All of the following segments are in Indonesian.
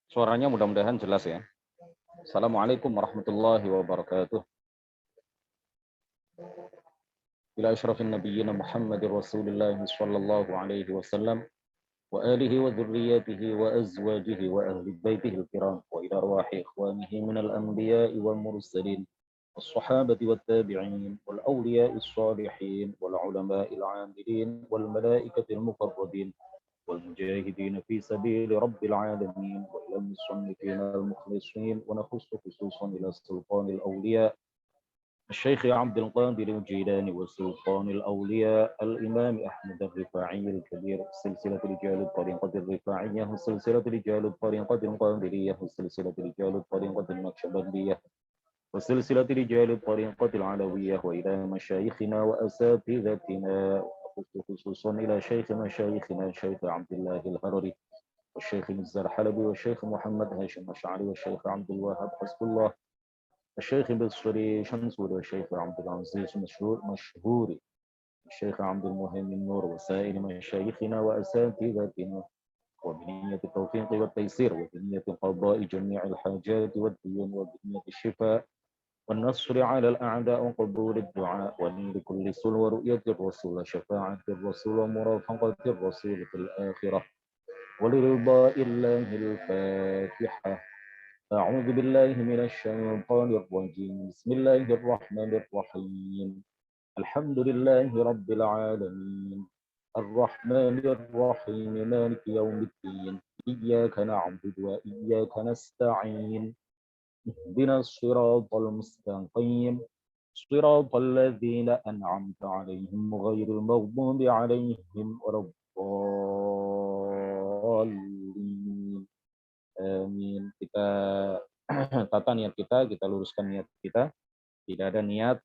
Suaranya mudah-mudahan jelas ya. Assalamualaikum warahmatullahi wabarakatuh. Ila asyrafin nabiyyin Muhammadir Rasulillah sallallahu alaihi wasallam wa alihi wa dzurriyyatihi wa azwajihi wa ahli baitihi al-kiram wa ila arwahi ikhwanihi minal anbiya'i wal mursalin والصحابة والتابعين والأولياء الصالحين والعلماء العاملين والملائكة المقربين والمجاهدين في سبيل رب العالمين وإلى المصنفين المخلصين ونخص خصوصا إلى سلطان الأولياء الشيخ عبد القادر الجيلاني وسلطان الأولياء الإمام أحمد الرفاعي الكبير سلسلة رجال الطريقة الرفاعية وسلسلة رجال الطريقة القادرية وسلسلة رجال الطريقة النقشبندية وسلسلة رجال الطريقة العلوية وإلى مشايخنا وأساتذتنا خصوصا إلى شيخ مشايخنا الشيخ عبد الله الهرري والشيخ مزار حلبي والشيخ محمد هاشم الشعري والشيخ عبد الوهاب حسب الله الشيخ بصري شمسور والشيخ عبد العزيز مشهوري الشيخ عبد المهم النور وسائر مشايخنا وأساتذتنا وبنية التوفيق والتيسير وبنية قضاء جميع الحاجات والديون وبنية الشفاء والنصر على الأعداء وقبول الدعاء ونيل كل سل ورؤية الرسول شفاعة الرسول ومرافقة الرسول في الآخرة ولرضاء الله الفاتحة. أعوذ بالله من الشيطان الرجيم بسم الله الرحمن الرحيم الحمد لله رب العالمين الرحمن الرحيم مالك يوم الدين إياك نعبد وإياك نستعين اهدنا الصراط المستقيم صراط الذين أنعمت عليهم غير المغضوب عليهم ولا الضالين آمين. Kita tata niat kita luruskan niat kita. Tidak ada niat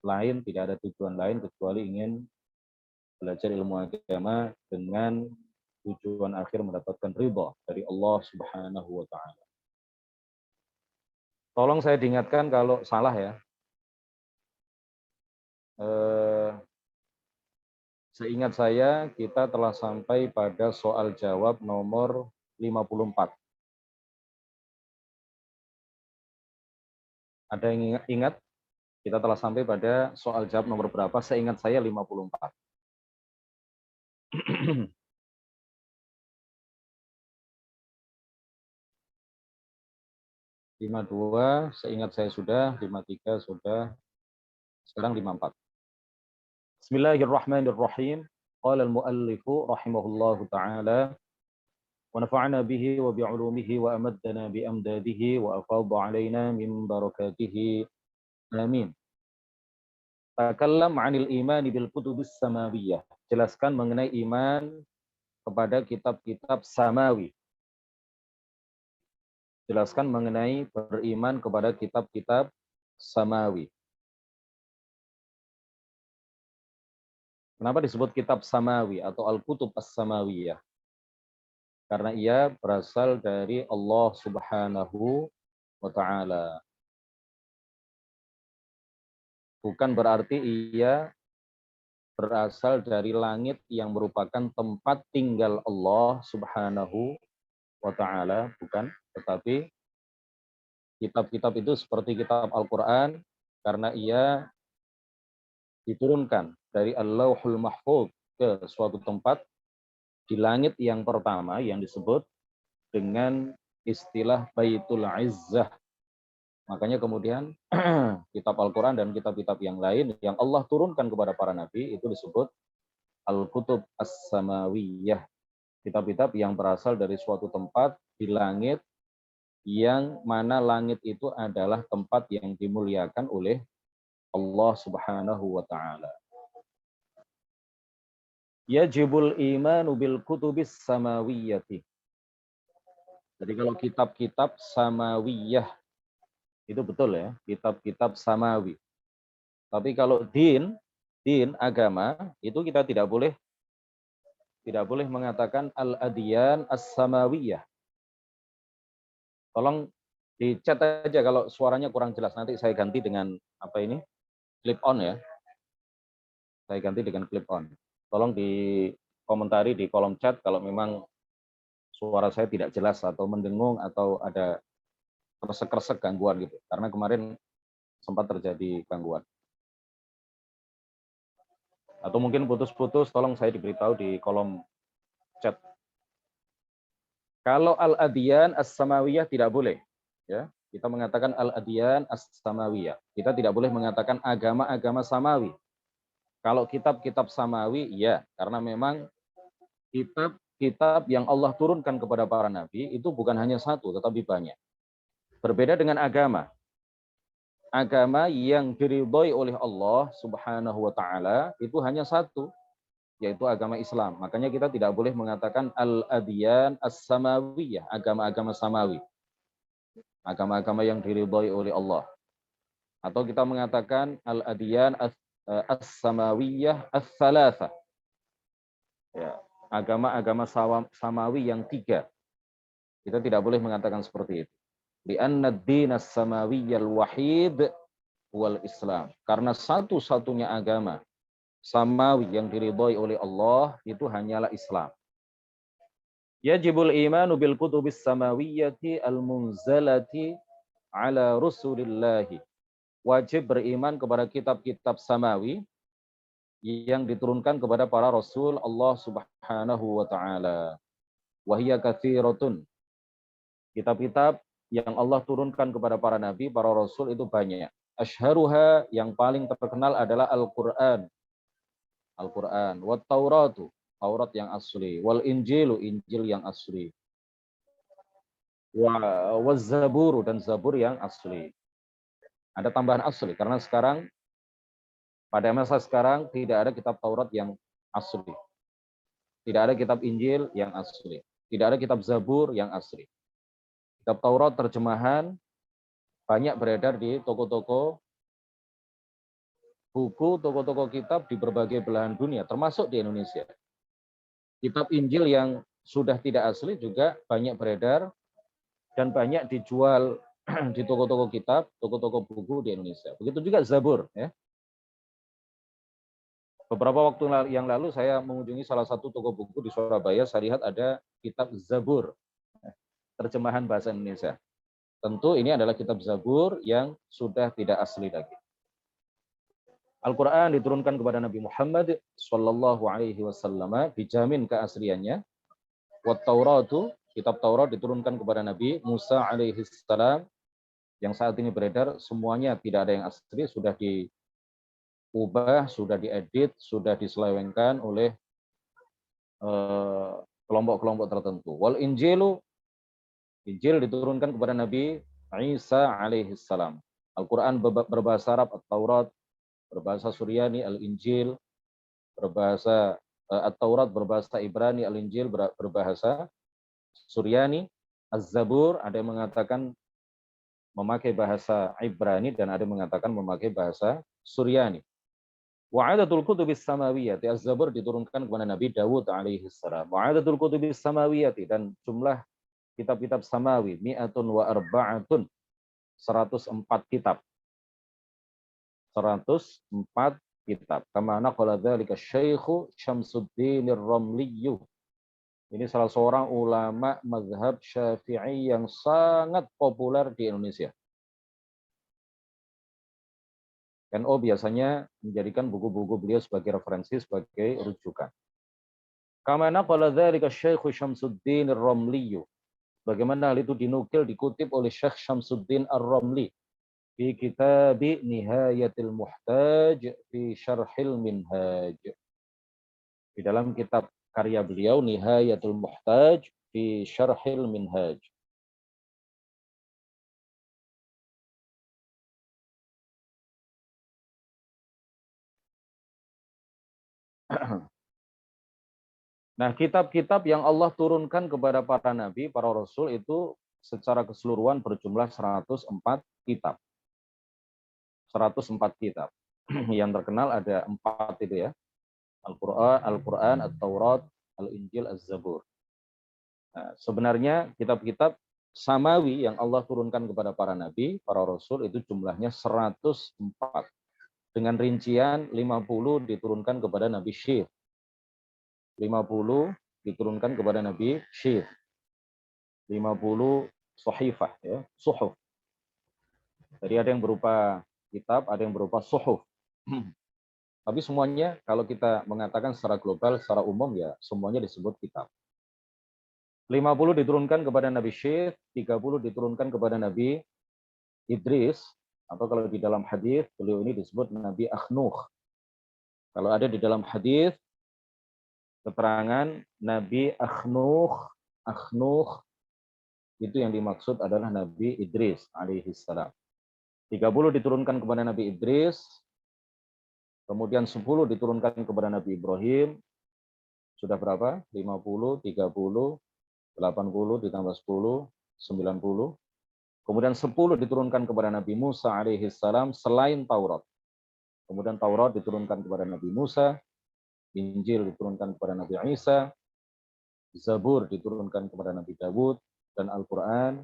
lain, tidak ada tujuan lain kecuali ingin belajar ilmu agama dengan tujuan akhir mendapatkan ridha dari Allah Subhanahu wa taala. Tolong saya diingatkan kalau salah ya. Seingat saya kita telah sampai pada soal jawab nomor 54. Ada yang ingat? Kita telah sampai pada soal jawab nomor berapa? Seingat saya 54. 52, seingat saya sudah, 53 sudah, sekarang 54. Bismillahirrahmanirrahim. Qala al-muallifu rahimahullahu ta'ala wa nafa'ana bihi wa bi'ulumihi wa amaddana bi amdadihi wa afadha alaina min barakatihi. Amin. Takallam 'anil imani bil kutubis samawiyah. Jelaskan mengenai iman kepada kitab-kitab samawi. Jelaskan mengenai beriman kepada kitab-kitab samawi. Kenapa disebut kitab samawi atau al-kutub as-samawiyah? Karena ia berasal dari Allah Subhanahu wa ta'ala. Bukan berarti ia berasal dari langit yang merupakan tempat tinggal Allah Subhanahu wa ta'ala, bukan. Tetapi kitab-kitab itu seperti kitab Al-Quran karena ia diturunkan dari Al-Lauhul Mahfuz ke suatu tempat di langit yang pertama yang disebut dengan istilah Baitul Izzah. Makanya kemudian kitab Al-Quran dan kitab-kitab yang lain yang Allah turunkan kepada para nabi itu disebut Al-Kutub As-Samawiyah. Kitab-kitab yang berasal dari suatu tempat di langit yang mana langit itu adalah tempat yang dimuliakan oleh Allah Subhanahu wa ta'ala. Yajibul imanu bil kutubis samawiyati. Jadi kalau kitab-kitab samawiyah itu betul ya, kitab-kitab samawi. Tapi kalau din agama itu kita tidak boleh mengatakan al-adyan as-samawiyah. Tolong di chat aja kalau suaranya kurang jelas, nanti saya ganti dengan apa ini? Clip on ya. Saya ganti dengan clip on. Tolong di komentari di kolom chat kalau memang suara saya tidak jelas atau mendengung atau ada kresek-kresek gangguan gitu. Karena kemarin sempat terjadi gangguan. Atau mungkin putus-putus, tolong saya diberitahu di kolom chat. Kalau al-adyan as-samawiyah tidak boleh, ya. Kita mengatakan al-adyan as-samawiyah. Kita tidak boleh mengatakan agama-agama samawi. Kalau kitab-kitab samawi, ya, karena memang kitab-kitab yang Allah turunkan kepada para nabi itu bukan hanya satu, tetapi banyak. Berbeda dengan agama. Agama yang diridhoi oleh Allah Subhanahu wa taala itu hanya satu, yaitu agama Islam. Makanya kita tidak boleh mengatakan al-adyan as-samawiyah, agama-agama samawi. Agama-agama yang diridhoi oleh Allah. Atau kita mengatakan al-adyan as-samawiyah as-tsalatsa. Ya, agama-agama samawi yang tiga. Kita tidak boleh mengatakan seperti itu. Li'anna ad-din as-samawiyyal wahid wal Islam. Karena satu-satunya agama samawi yang diridhoi oleh Allah itu hanyalah Islam. Yajibul imanu bil kutubis samawiyyati al-munzalati ala Rasulillahi. Wajib beriman kepada kitab-kitab samawi yang diturunkan kepada para rasul Allah Subhanahu wa taala. Wa hiya katsiratun. Kitab-kitab yang Allah turunkan kepada para nabi, para rasul itu banyak. Asyharuha, yang paling terkenal adalah Al-Qur'an. Al-Qur'an, wat Tauratu, Taurat yang asli, wal Injilu, Injil yang asli. Wa Zaburu, dan Zabur yang asli. Ada tambahan asli karena sekarang pada masa sekarang tidak ada kitab Taurat yang asli. Tidak ada kitab Injil yang asli. Tidak ada kitab Zabur yang asli. Kitab Taurat terjemahan banyak beredar di toko-toko buku, toko-toko kitab di berbagai belahan dunia, termasuk di Indonesia. Kitab Injil yang sudah tidak asli juga banyak beredar dan banyak dijual di toko-toko kitab, toko-toko buku di Indonesia. Begitu juga Zabur. Ya. Beberapa waktu yang lalu saya mengunjungi salah satu toko buku di Surabaya, saya lihat ada kitab Zabur, terjemahan bahasa Indonesia. Tentu ini adalah kitab Zabur yang sudah tidak asli lagi. Al-Quran diturunkan kepada Nabi Muhammad Sallallahu Alaihi Wasallam, dijamin keasliannya. Wat Tauratu, kitab Taurat diturunkan kepada Nabi Musa alaihi salam, yang saat ini beredar semuanya tidak ada yang asli, sudah diubah, sudah diedit, sudah diselewengkan oleh kelompok-kelompok tertentu. Wal Injilu, Injil diturunkan kepada Nabi Isa alaihi salam. Al-Quran berbahasa Arab, At-Taurat berbahasa Suryani, Al-Injil berbahasa At-Taurat berbahasa Ibrani, Al-Injil berbahasa Suryani, Az-Zabur ada yang mengatakan memakai bahasa Ibrani dan ada yang mengatakan memakai bahasa Suryani. Wa'adatul kutubis samawiyati, Az-Zabur diturunkan kepada Nabi Dawud alaihi salam. Wa'adatul kutubis samawiyati, dan jumlah kitab-kitab samawi mi'atun wa arba'atun, 104 kitab. 104 kitab. Kama naqala dzalika Syekh Syamsuddin Ar-Ramli. Ini salah seorang ulama mazhab Syafi'i yang sangat populer di Indonesia. NU biasanya menjadikan buku-buku beliau sebagai referensi, sebagai rujukan. Kama naqala dzalika Syekh Syamsuddin Ar-Ramli. Bagaimana hal itu dinukil, dikutip oleh Syekh Syamsuddin Ar-Ramli fi kitab Nihayatil Muhtaj fi Syarhil Minhaj. Di dalam kitab karya beliau Nihayatul Muhtaj fi Syarhil Minhaj. Nah, kitab-kitab yang Allah turunkan kepada para nabi, para rasul itu secara keseluruhan berjumlah 104 kitab. 104 kitab. Yang terkenal ada 4 itu ya. Al-Quran, At-Taurat, Al-Injil, Az-Zabur. Nah, sebenarnya kitab-kitab samawi yang Allah turunkan kepada para nabi, para rasul itu jumlahnya 104. Dengan rincian 50 diturunkan kepada Nabi Syekh. 50 diturunkan kepada Nabi Syith. 50 sahifah, ya, suhuf. Jadi ada yang berupa kitab, ada yang berupa suhuf. Tapi semuanya kalau kita mengatakan secara global, secara umum ya semuanya disebut kitab. 50 diturunkan kepada Nabi Syith, 30 diturunkan kepada Nabi Idris, atau kalau di dalam hadis beliau ini disebut Nabi Akhnuh. Kalau ada di dalam hadis keterangan Nabi Akhnuh, Akhnuh itu yang dimaksud adalah Nabi Idris alaihi salam. 30 diturunkan kepada Nabi Idris, kemudian 10 diturunkan kepada Nabi Ibrahim. Sudah berapa? 50, 30, 80 ditambah 10, 90. Kemudian 10 diturunkan kepada Nabi Musa alaihi salam selain Taurat. Kemudian Taurat diturunkan kepada Nabi Musa, Injil diturunkan kepada Nabi Isa, Zabur diturunkan kepada Nabi Dawud, dan Al-Quran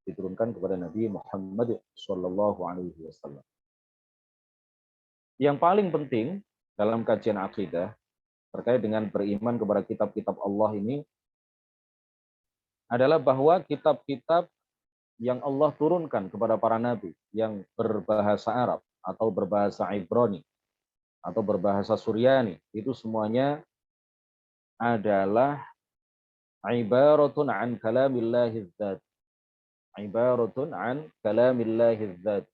diturunkan kepada Nabi Muhammad Sallallahu Alaihi Wasallam. Yang paling penting dalam kajian akidah terkait dengan beriman kepada kitab-kitab Allah ini adalah bahwa kitab-kitab yang Allah turunkan kepada para nabi yang berbahasa Arab atau berbahasa Ibrani atau berbahasa Suryani, itu semuanya adalah ibaratun an kalamillahi dzat. Ibaratun an kalamillahi dzat.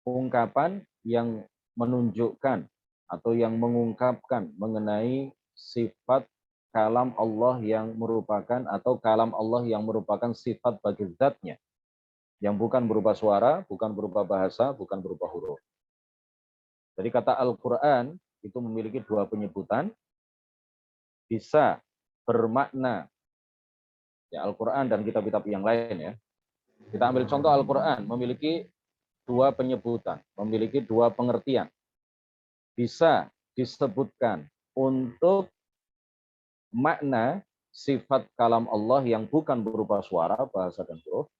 Ungkapan yang menunjukkan atau yang mengungkapkan mengenai sifat kalam Allah yang merupakan atau kalam Allah yang merupakan sifat bagi zatnya. Yang bukan berupa suara, bukan berupa bahasa, bukan berupa huruf. Jadi kata Al-Quran itu memiliki dua penyebutan, bisa bermakna ya Al-Quran dan kitab-kitab yang lain ya. Kita ambil contoh Al-Quran memiliki dua penyebutan, memiliki dua pengertian. Bisa disebutkan untuk makna sifat kalam Allah yang bukan berupa suara, bahasa, dan huruf,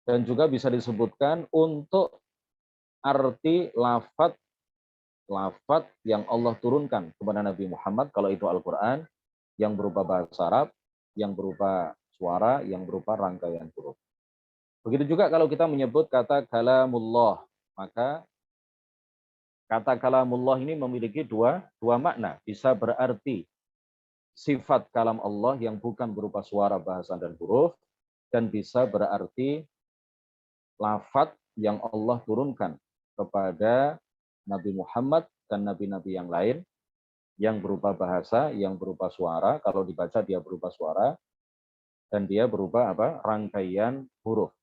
dan juga bisa disebutkan untuk arti lafadz yang Allah turunkan kepada Nabi Muhammad, kalau itu Al-Quran, yang berupa bahasa Arab, yang berupa suara, yang berupa rangkaian huruf. Begitu juga kalau kita menyebut kata kalamullah, maka kata kalamullah ini memiliki dua makna. Bisa berarti sifat kalam Allah yang bukan berupa suara, bahasa, dan huruf, dan bisa berarti lafadz yang Allah turunkan kepada Nabi Muhammad dan nabi-nabi yang lain yang berupa bahasa, yang berupa suara, kalau dibaca dia berupa suara, dan dia berupa apa? Rangkaian huruf.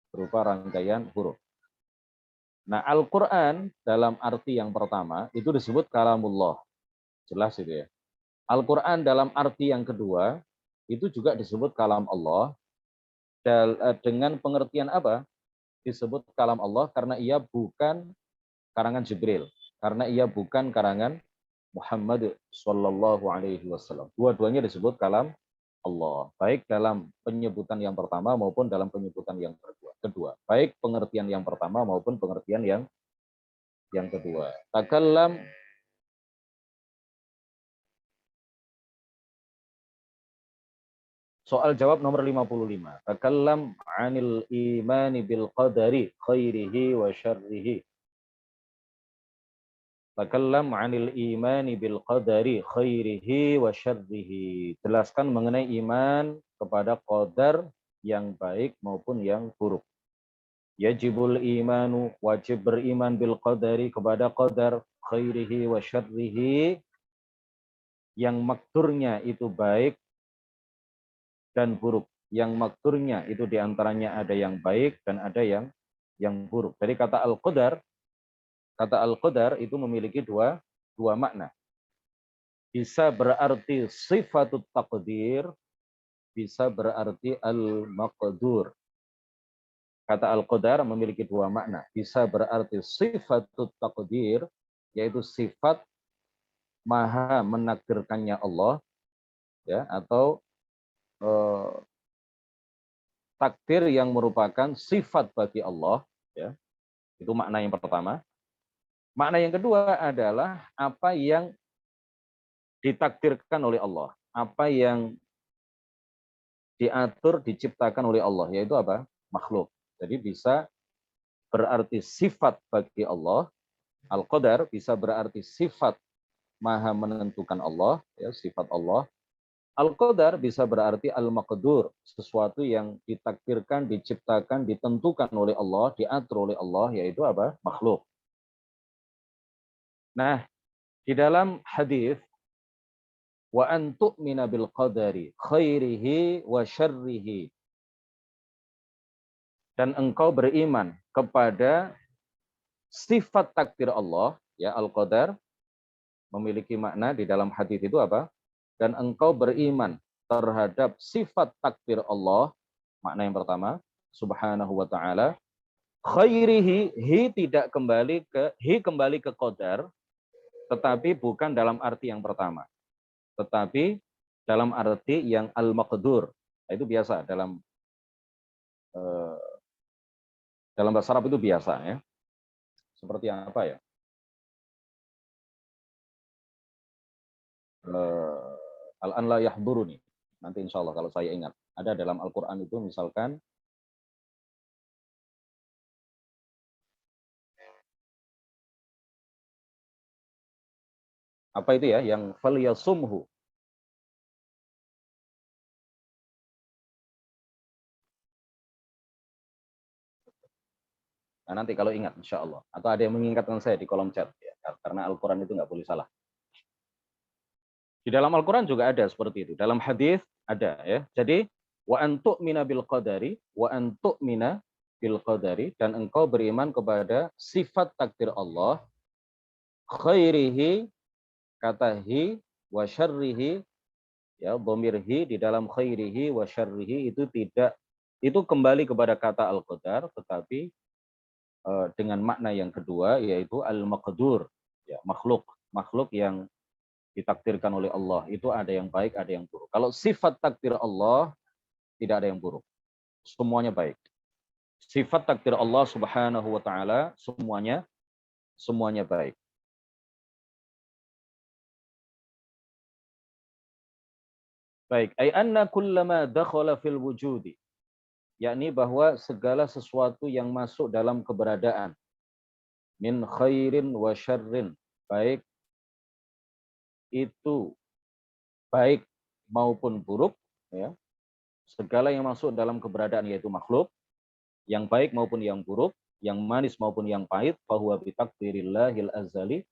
Berupa rangkaian huruf. Nah, Al-Quran dalam arti yang pertama itu disebut kalamullah. Jelas itu ya. Al-Quran dalam arti yang kedua itu juga disebut kalam Allah. Dengan pengertian apa? Disebut kalam Allah karena ia bukan karangan Jibril, karena ia bukan karangan Muhammad Sallallahu Alaihi Wasallam. Dua-duanya disebut kalam Allah, baik dalam penyebutan yang pertama maupun dalam penyebutan yang kedua. Baik pengertian yang pertama maupun pengertian yang kedua. Takallam soal jawab nomor 55. Takallam 'anil imani bil qadari khairihi wa syarrihi. Takallam 'anil imani bil qadari khairihi wa syarrihi. Jelaskan mengenai iman kepada qadar yang baik maupun yang buruk. Yajibul imanu, wajib beriman bil qadari kepada qadar khairihi wa syarrihi, yang makturnya itu baik dan buruk. Yang makturnya itu diantaranya ada yang baik dan ada yang buruk. Jadi kata al-qadar itu memiliki dua makna. Bisa berarti sifatut taqdir, bisa berarti al-maqdur. Kata al-qadar memiliki dua makna. Bisa berarti sifatut taqdir, yaitu sifat maha menakdirkannya Allah, ya, atau takdir yang merupakan sifat bagi Allah, ya. Itu makna yang pertama. Makna yang kedua adalah apa yang ditakdirkan oleh Allah. Apa yang diatur, diciptakan oleh Allah, yaitu apa? Makhluk. Jadi bisa berarti sifat bagi Allah. Al-Qadar bisa berarti sifat maha menentukan Allah, ya, sifat Allah. Al-Qadar bisa berarti al-maqdur, sesuatu yang ditakdirkan, diciptakan, ditentukan oleh Allah, diatur oleh Allah, yaitu apa? Makhluk. Nah, di dalam hadis wa an tu'mina bil qadari khairihi wa syarrihi, dan engkau beriman kepada sifat takdir Allah, ya, al-qadar memiliki makna di dalam hadis itu apa? Dan engkau beriman terhadap sifat takdir Allah, makna yang pertama, subhanahu wa ta'ala. Khairihi, hi kembali ke qadar, tetapi bukan dalam arti yang pertama, tetapi dalam arti yang al-maqdur. Nah, itu biasa eh, dalam bahasa Arab itu biasa, ya. Seperti apa ya? Al-an la yahduruni. Nanti insya Allah kalau saya ingat. Ada dalam Al-Quran itu misalkan, apa itu ya, yang falyasumhu. Nah, nanti kalau ingat insya Allah. Atau ada yang mengingatkan saya di kolom chat, ya, karena Al-Quran itu nggak boleh salah. Di dalam Al-Quran juga ada seperti itu. Dalam hadis ada, ya. Jadi wa antuk mina bil qadari, wa antuk mina bil qadari, dan engkau beriman kepada sifat takdir Allah, khairihi, kata hi, wa syarrihi, ya, dhamirhi di dalam khairihi wa syarrihi itu tidak, itu kembali kepada kata al-qadar, tetapi dengan makna yang kedua, yaitu al-maqdur, ya, makhluk yang ditakdirkan oleh Allah. Itu ada yang baik, ada yang buruk. Kalau sifat takdir Allah, tidak ada yang buruk. Semuanya baik. Sifat takdir Allah subhanahu wa ta'ala, semuanya baik. Baik. Ay anna kullama dakhala fil wujudi. Yakni bahwa segala sesuatu yang masuk dalam keberadaan. Min khairin wa syarrin. Baik itu baik maupun buruk, ya. Segala yang masuk dalam keberadaan yaitu makhluk, yang baik maupun yang buruk, yang manis maupun yang pahit, fahuwa bitakdirillahil azali,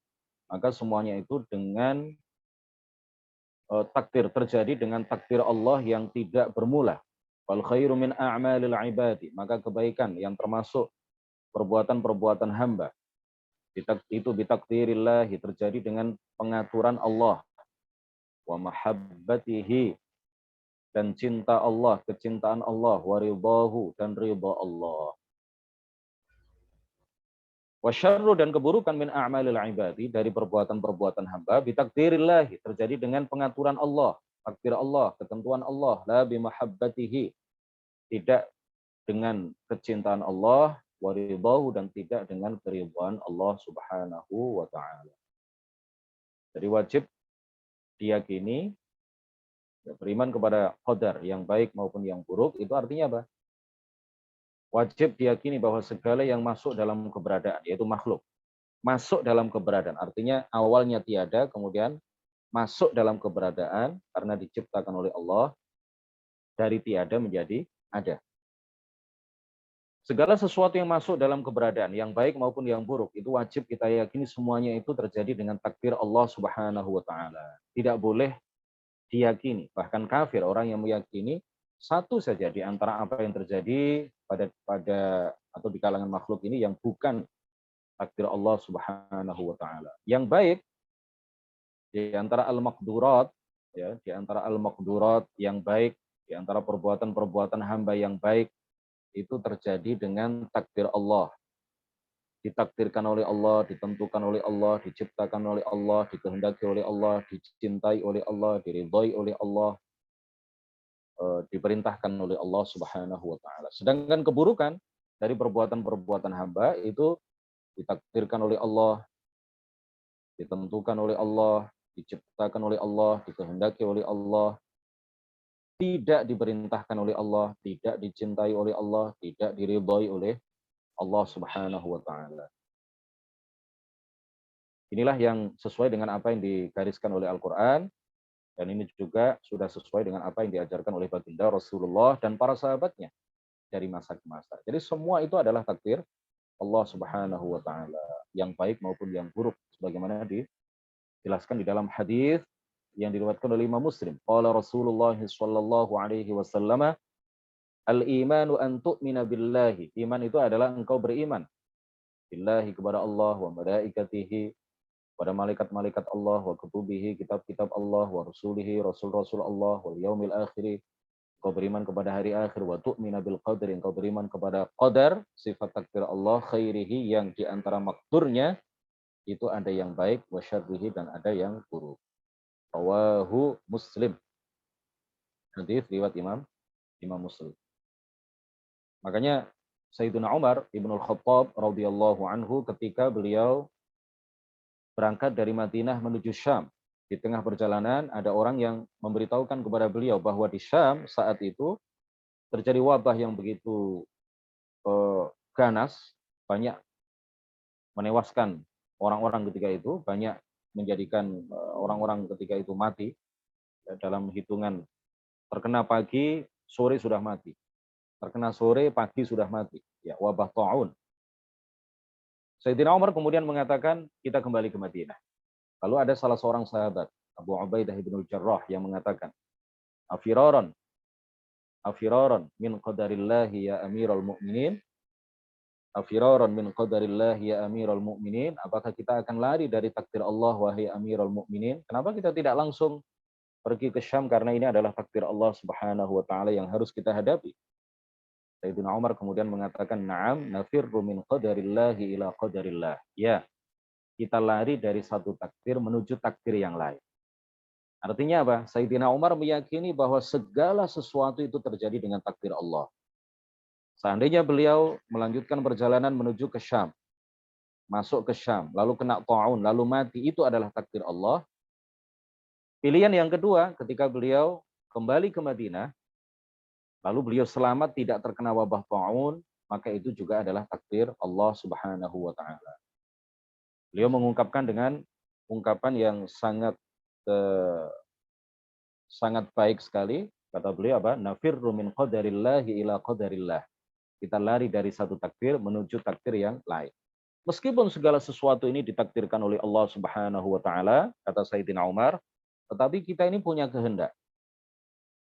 maka semuanya itu dengan takdir, terjadi dengan takdir Allah yang tidak bermula. Wal khairu min a'malil ibadi, maka kebaikan yang termasuk perbuatan-perbuatan hamba itu bitakdirillah, terjadi dengan pengaturan Allah. Wa mahabbatihi, dan cinta Allah, kecintaan Allah, wa ridahu, dan ridha Allah. Wasyarru, dan keburukan min a'malil ibadi, dari perbuatan-perbuatan hamba, bitakdirillah, terjadi dengan pengaturan Allah, takdir Allah, ketentuan Allah, la bimahabbatihi, tidak dengan kecintaan Allah, waridahu, dan tidak dengan keridhaan Allah subhanahu wa ta'ala. Jadi wajib diyakini, ya, beriman kepada qadar yang baik maupun yang buruk, itu artinya apa? Wajib diyakini bahwa segala yang masuk dalam keberadaan, yaitu makhluk, masuk dalam keberadaan, artinya awalnya tiada, kemudian masuk dalam keberadaan karena diciptakan oleh Allah, dari tiada menjadi ada. Segala sesuatu yang masuk dalam keberadaan, yang baik maupun yang buruk, itu wajib kita yakini semuanya itu terjadi dengan takdir Allah subhanahu wa ta'ala. Tidak boleh diyakini, bahkan kafir orang yang meyakini satu saja di antara apa yang terjadi pada atau di kalangan makhluk ini yang bukan takdir Allah subhanahu wa ta'ala. Yang baik, di antara al-maqdurat, ya, di antara al-maqdurat yang baik, di antara perbuatan-perbuatan hamba yang baik, itu terjadi dengan takdir Allah. Ditakdirkan oleh Allah, ditentukan oleh Allah, diciptakan oleh Allah, dikehendaki oleh Allah, dicintai oleh Allah, diridhai oleh Allah, diperintahkan oleh Allah subhanahu wa ta'ala. Sedangkan keburukan dari perbuatan-perbuatan hamba itu ditakdirkan oleh Allah, ditentukan oleh Allah, diciptakan oleh Allah, dikehendaki oleh Allah, tidak diperintahkan oleh Allah, tidak dicintai oleh Allah, tidak diridhai oleh Allah Subhanahu wa taala. Inilah yang sesuai dengan apa yang digariskan oleh Al-Qur'an, dan ini juga sudah sesuai dengan apa yang diajarkan oleh baginda Rasulullah dan para sahabatnya dari masa ke masa. Jadi semua itu adalah takdir Allah Subhanahu wa taala, yang baik maupun yang buruk, sebagaimana dijelaskan di dalam hadis yang diriwayatkan oleh Imam Muslim. Qala Rasulullah sallallahu alaihi wasallam, al-imanu an tu'mina billahi. Iman itu adalah engkau beriman billahi, kepada Allah, wa malaikatihi, pada malaikat-malaikat Allah, wa kutubihi, kitab-kitab Allah, wa rasulihi, rasul-rasul Allah, wal yaumil akhir, engkau beriman kepada hari akhir, wa tu'mina bil qadri, engkau beriman kepada qadar, sifat takdir Allah, khairihi, yang di antara makdurnya itu ada yang baik, wa syarrihi, dan ada yang buruk. Rawahu Muslim. Hadis riwayat Imam Muslim. Makanya Sayyidina Umar Ibnul Khattab radhiyallahu anhu ketika beliau berangkat dari Madinah menuju Syam, di tengah perjalanan ada orang yang memberitahukan kepada beliau bahwa di Syam saat itu terjadi wabah yang begitu ganas, banyak menewaskan orang-orang ketika itu, banyak menjadikan orang-orang ketika itu mati, dalam hitungan terkena pagi, sore sudah mati. Terkena sore, pagi sudah mati. Ya, wabah ta'un. Sayyidina Umar kemudian mengatakan, kita kembali ke Madinah. Lalu ada salah seorang sahabat, Abu Ubaidah bin Jarrah, yang mengatakan, Afiraron min qadarillahi ya amiral mu'minin. Afiraron min qadarillahi ya amiral mu'minin. Apakah kita akan lari dari takdir Allah, wahai amiral mu'minin? Kenapa kita tidak langsung pergi ke Syam, karena ini adalah takdir Allah Subhanahu wa taala yang harus kita hadapi? Sayyidina Umar kemudian mengatakan, "Na'am, nafirru min qadarillahi ila qadarillah." Ya, kita lari dari satu takdir menuju takdir yang lain. Artinya apa? Sayyidina Umar meyakini bahwa segala sesuatu itu terjadi dengan takdir Allah. Seandainya beliau melanjutkan perjalanan menuju ke Syam, masuk ke Syam, lalu kena ta'un, lalu mati, itu adalah takdir Allah. Pilihan yang kedua, ketika beliau kembali ke Madinah, lalu beliau selamat tidak terkena wabah ta'un, maka itu juga adalah takdir Allah Subhanahu wa taala. Beliau mengungkapkan dengan ungkapan yang sangat baik sekali. Kata beliau apa? Nafirru min qadarillahi ila qadarillah. Kita lari dari satu takdir menuju takdir yang lain. Meskipun segala sesuatu ini ditakdirkan oleh Allah Subhanahu wa taala, kata Sayyidina Umar, tetapi kita ini punya kehendak.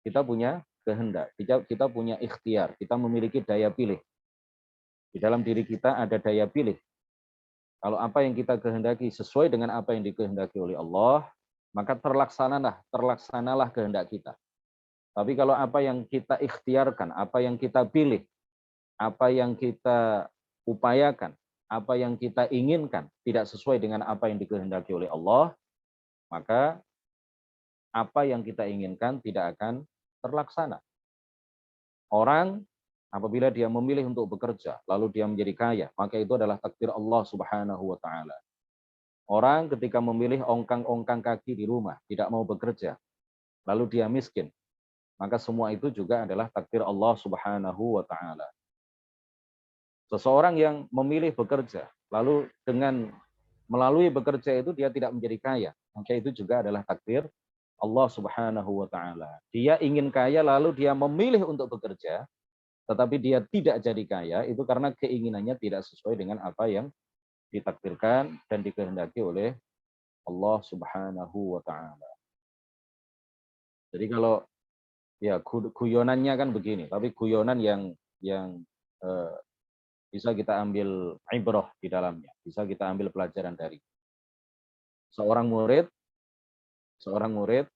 Kita punya kehendak, kita punya ikhtiar, kita memiliki daya pilih. Di dalam diri kita ada daya pilih. Kalau apa yang kita kehendaki sesuai dengan apa yang dikehendaki oleh Allah, maka terlaksanalah kehendak kita. Tapi kalau apa yang kita ikhtiarkan, apa yang kita pilih, apa yang kita upayakan, apa yang kita inginkan tidak sesuai dengan apa yang dikehendaki oleh Allah, maka apa yang kita inginkan tidak akan terlaksana. Orang apabila dia memilih untuk bekerja, lalu dia menjadi kaya, maka itu adalah takdir Allah Subhanahu wa taala. Orang ketika memilih ongkang-ongkang kaki di rumah, tidak mau bekerja, lalu dia miskin, maka semua itu juga adalah takdir Allah Subhanahu wa taala. Seseorang yang memilih bekerja, lalu dengan melalui bekerja itu dia tidak menjadi kaya, maka itu juga adalah takdir Allah Subhanahu wa taala. Dia ingin kaya lalu dia memilih untuk bekerja, tetapi dia tidak jadi kaya, itu karena keinginannya tidak sesuai dengan apa yang ditakdirkan dan dikehendaki oleh Allah Subhanahu wa taala. Jadi kalau ya guyonannya kan begini, tapi guyonan yang bisa kita ambil ibrah di dalamnya, bisa kita ambil pelajaran dari seorang murid, seorang murid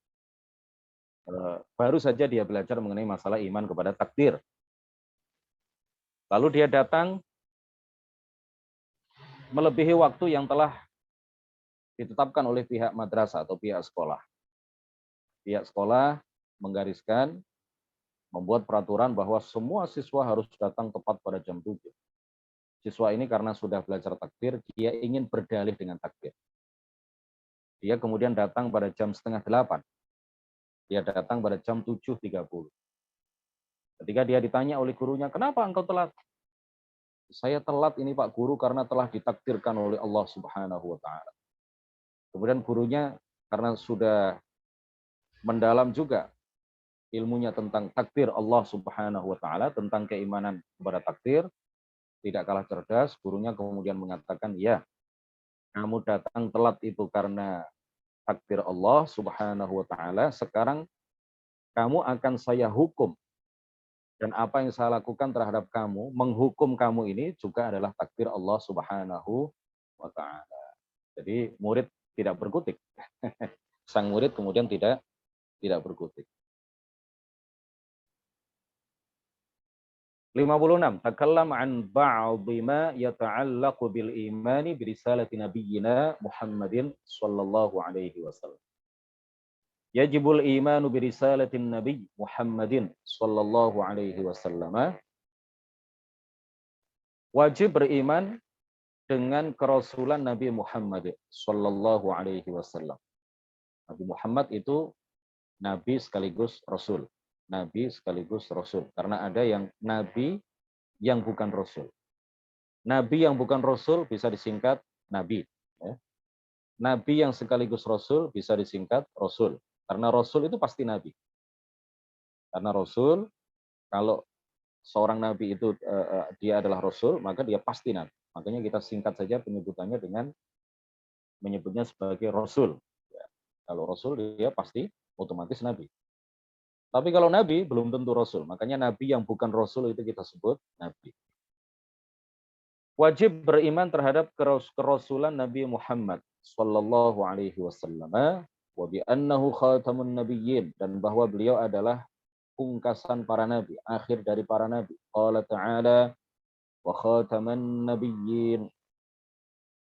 baru saja dia belajar mengenai masalah iman kepada takdir. Lalu dia datang melebihi waktu yang telah ditetapkan oleh pihak madrasah atau pihak sekolah. Pihak sekolah menggariskan, membuat peraturan bahwa semua siswa harus datang tepat pada jam 7. Siswa ini karena sudah belajar takdir, dia ingin berdalih dengan takdir. Dia kemudian datang pada jam setengah 8. Dia datang pada jam 7.30. Ketika dia ditanya oleh gurunya, kenapa engkau telat? Saya telat ini Pak Guru karena telah ditakdirkan oleh Allah Subhanahu wa Ta'ala. Kemudian gurunya karena sudah mendalam juga ilmunya tentang takdir Allah Subhanahu wa Ta'ala, tentang keimanan kepada takdir, tidak kalah cerdas, gurunya kemudian mengatakan, ya, kamu datang telat itu karena takdir Allah Subhanahu wa Ta'ala, sekarang kamu akan saya hukum. Dan apa yang saya lakukan terhadap kamu, menghukum kamu ini juga adalah takdir Allah Subhanahu wa Ta'ala. Jadi murid tidak berkutik. Sang murid kemudian tidak berkutik. 56. Takallam an ba'dhi ma yata'allaqu bil imani bi risalati nabiyyina Muhammadin sallallahu alaihi wasallam. Yajibul imanu bi risalatin nabiy Muhammadin sallallahu alaihi wasallam. Wajib beriman dengan kerasulan Nabi Muhammad sallallahu alaihi wasallam. Nabi Muhammad itu nabi sekaligus rasul. Nabi sekaligus rasul. Karena ada yang nabi yang bukan rasul. Nabi yang bukan rasul bisa disingkat nabi. Ya. Nabi yang sekaligus rasul bisa disingkat rasul. Karena rasul itu pasti nabi. Karena rasul, kalau seorang nabi itu dia adalah rasul, maka dia pasti nabi. Makanya kita singkat saja penyebutannya dengan menyebutnya sebagai rasul. Ya. Kalau rasul dia pasti otomatis nabi. Tapi kalau nabi belum tentu rasul. Makanya nabi yang bukan rasul itu kita sebut nabi. Wajib beriman terhadap kerasulan Nabi Muhammad sallallahu alaihi wasallam wa bi annahu khatamun nabiyyin, dan bahwa beliau adalah pungkasan para nabi, akhir dari para nabi. Qala ta'ala wa khataman nabiyyin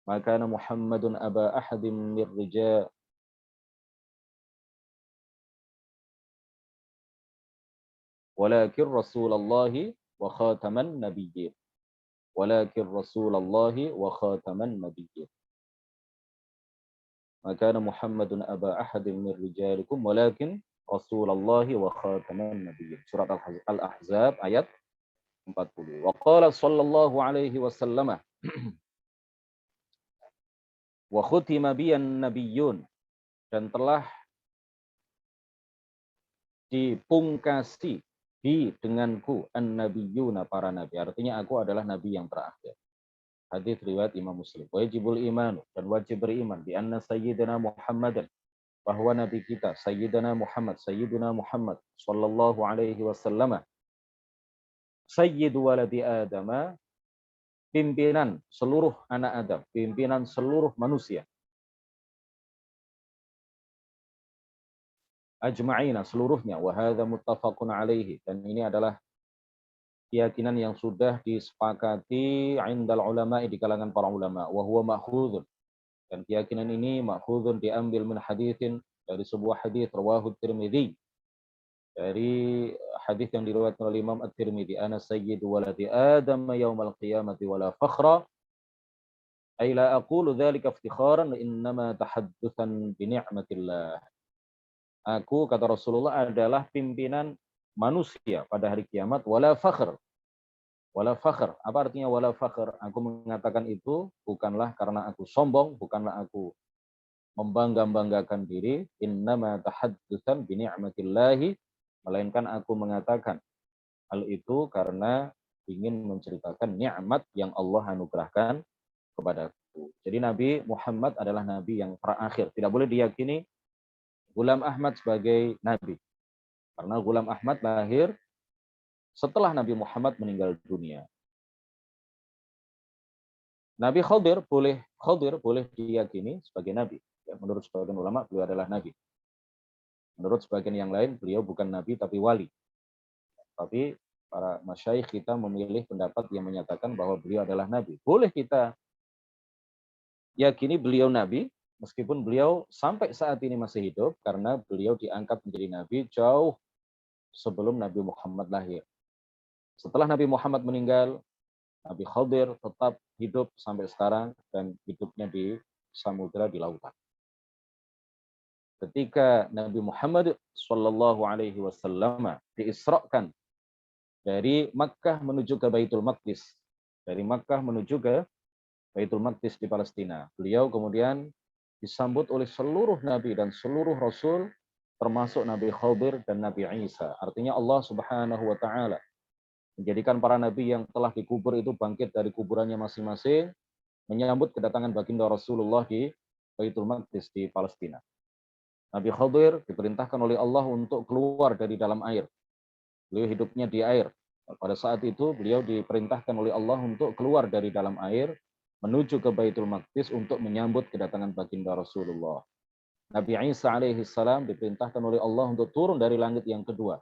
ma kana Muhammadun aba ahadin mir rijal walakin Rasulullahi wa khataman nabiyyin. Walakin Rasulullahi wa khataman nabiyyin. Maka Muhammadun aba ahadin min rijalikum walakin Rasulullahi wa khataman nabiyyin. Surat Al-Ahzab ayat 40. Wa qala sallallahu alaihi wasallam wa khutima biyan nabiyyun, dan telah dipungkasi denganku an-nabiyyuna, para nabi. Artinya aku adalah nabi yang terakhir. Hadis riwayat Imam Muslim. Wajibul iman, dan wajib beriman bi anna sayyidina Muhammadan, bahwa nabi kita Sayyidina Muhammad sallallahu alaihi wasallam sayyidu waladi Adam, pimpinan seluruh anak Adam, pimpinan seluruh manusia. Ajma'ina, seluruhnya. Wa hadza muttafaqun alaihi, dan ini adalah keyakinan yang sudah disepakati indal ulama, di kalangan para ulama. Wa huwa ma'khudun, dan keyakinan ini ma'khudun, diambil min haditsin, dari sebuah hadis rawahu Tirmidzi, dari hadis yang diriwayatkan oleh Imam At-Tirmidzi, ana sayyidu waladi Adam yaumal qiyamati wala fakhra, ay la aqulu dzalika iftikharan, innama tahaddutsan bi ni'matillah. Aku, kata Rasulullah, adalah pimpinan manusia pada hari kiamat, wala fakhr. Wala fakhr, apa artinya wala fakhr? Aku mengatakan itu bukanlah karena aku sombong, bukanlah aku membangga-banggakan diri, innama tahaddutsan bi ni'matillahi, melainkan aku mengatakan hal itu karena ingin menceritakan nikmat yang Allah anugerahkan kepadaku. Jadi Nabi Muhammad adalah Nabi yang terakhir. Tidak boleh diyakini Ghulam Ahmad sebagai Nabi. Karena Ghulam Ahmad lahir setelah Nabi Muhammad meninggal dunia. Nabi Khadir boleh diyakini sebagai Nabi. Ya, menurut sebagian ulama beliau adalah Nabi. Menurut sebagian yang lain beliau bukan Nabi tapi wali. Tapi para masyayikh kita memilih pendapat yang menyatakan bahwa beliau adalah Nabi. Boleh kita yakini beliau Nabi, meskipun beliau sampai saat ini masih hidup, karena beliau diangkat menjadi Nabi jauh sebelum Nabi Muhammad lahir. Setelah Nabi Muhammad meninggal, Nabi Khadir tetap hidup sampai sekarang, dan hidupnya di samudera, di lautan. ketika Nabi Muhammad Shallallahu Alaihi Wasallam diisrakan dari Makkah menuju ke Baitul Maqdis, dari Makkah menuju ke Baitul Maqdis di Palestina. Beliau kemudian disambut oleh seluruh nabi dan seluruh rasul, termasuk Nabi Khadir dan Nabi Isa. Artinya Allah Subhanahu wa taala menjadikan para nabi yang telah dikubur itu bangkit dari kuburannya masing-masing, menyambut kedatangan baginda Rasulullah di Baitul Maqdis di Palestina. Nabi Khadir diperintahkan oleh Allah untuk keluar dari dalam air. Beliau hidupnya di air. Pada saat itu beliau diperintahkan oleh Allah untuk keluar dari dalam air menuju ke Baitul Maqdis untuk menyambut kedatangan baginda Rasulullah. Nabi Isa alaihi salam diperintahkan oleh Allah untuk turun dari langit yang kedua.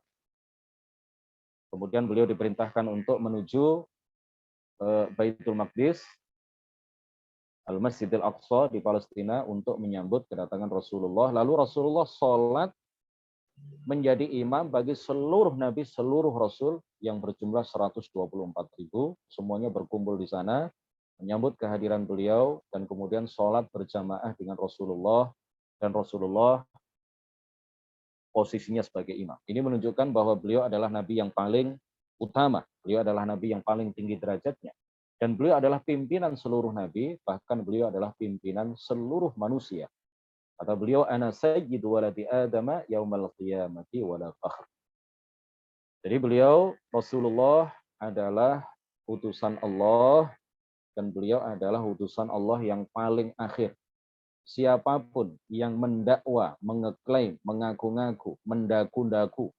Kemudian beliau diperintahkan untuk menuju Baitul Maqdis, Al-Masjidil Aqsa di Palestina untuk menyambut kedatangan Rasulullah. Lalu Rasulullah sholat menjadi imam bagi seluruh nabi, seluruh rasul yang berjumlah 124.000. Semuanya berkumpul di sana, menyambut kehadiran beliau, dan kemudian sholat berjamaah dengan Rasulullah, dan Rasulullah posisinya sebagai imam. Ini menunjukkan bahwa beliau adalah nabi yang paling utama, beliau adalah nabi yang paling tinggi derajatnya. Dan beliau adalah pimpinan seluruh nabi, bahkan beliau adalah pimpinan seluruh manusia. Kata beliau, ana sayyidu waladi adama yaumal qiyamati wala fakhr. Jadi beliau, Rasulullah adalah utusan Allah, dan beliau adalah utusan Allah yang paling akhir. Siapapun yang mendakwa, mengeklaim, mengaku-ngaku, mendaku-daku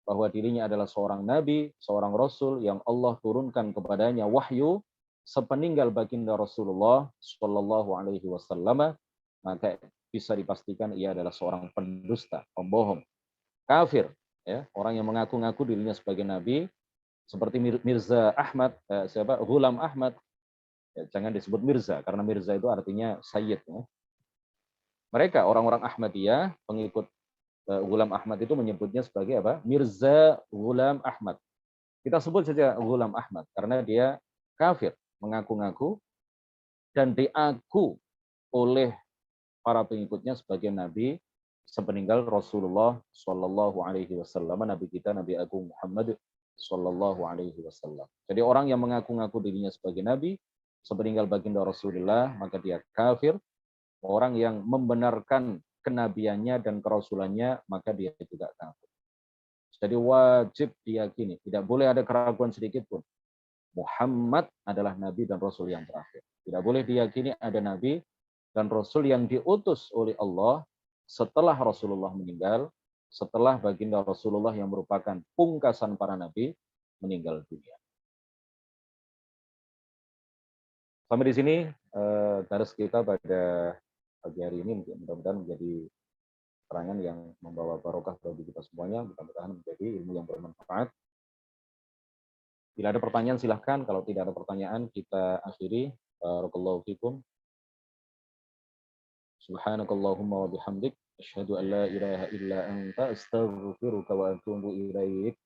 bahwa dirinya adalah seorang nabi, seorang rasul yang Allah turunkan kepadanya wahyu sepeninggal baginda Rasulullah Shallallahu Alaihi Wasallam, maka bisa dipastikan ia adalah seorang pendusta, pembohong, kafir. Ya, orang yang mengaku-ngaku dirinya sebagai nabi, seperti Mirza Ahmad, Ghulam Ahmad. Ya, jangan disebut Mirza, karena Mirza itu artinya Sayyid. Ya. Mereka orang-orang Ahmadiyah, pengikut Ghulam Ahmad itu menyebutnya sebagai apa? Mirza Ghulam Ahmad. Kita sebut saja Ghulam Ahmad karena dia kafir, mengaku-ngaku dan diaku oleh para pengikutnya sebagai nabi sepeninggal Rasulullah Shallallahu Alaihi Wasallam, nabi kita, Nabi Agung Muhammad Shallallahu Alaihi Wasallam. Jadi orang yang mengaku-ngaku dirinya sebagai nabi sepeninggal baginda Rasulullah, maka dia kafir. Orang yang membenarkan kenabiannya dan kerasulannya, maka dia juga kafir. Jadi wajib diyakini, tidak boleh ada keraguan sedikit pun. Muhammad adalah nabi dan rasul yang terakhir. Tidak boleh diyakini ada nabi dan rasul yang diutus oleh Allah setelah Rasulullah meninggal, setelah baginda Rasulullah yang merupakan pungkasan para nabi meninggal dunia. Sampai di sini daras kita pada pagi hari ini, mudah-mudahan menjadi keterangan yang membawa barokah bagi kita semuanya, mudah-mudahan menjadi ilmu yang bermanfaat. Bila ada pertanyaan silahkan, kalau tidak ada pertanyaan kita akhiri. Barakallahu fikum. Subhanakallahumma wa bihamdik, asyhadu an la ilaha illa anta, astaghfiruka wa atubu ilaik.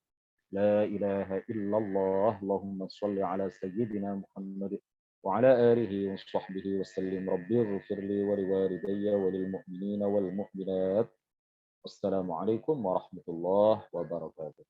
La ilaha illallah, Allahumma shalli ala sayyidina Muhammad wa ala alihi wa sahbihi wa sallim. Rabbighfirli wa liwalidayya wa lil mu'minina wal mu'minat. Wassalamualaikum warahmatullahi wabarakatuh.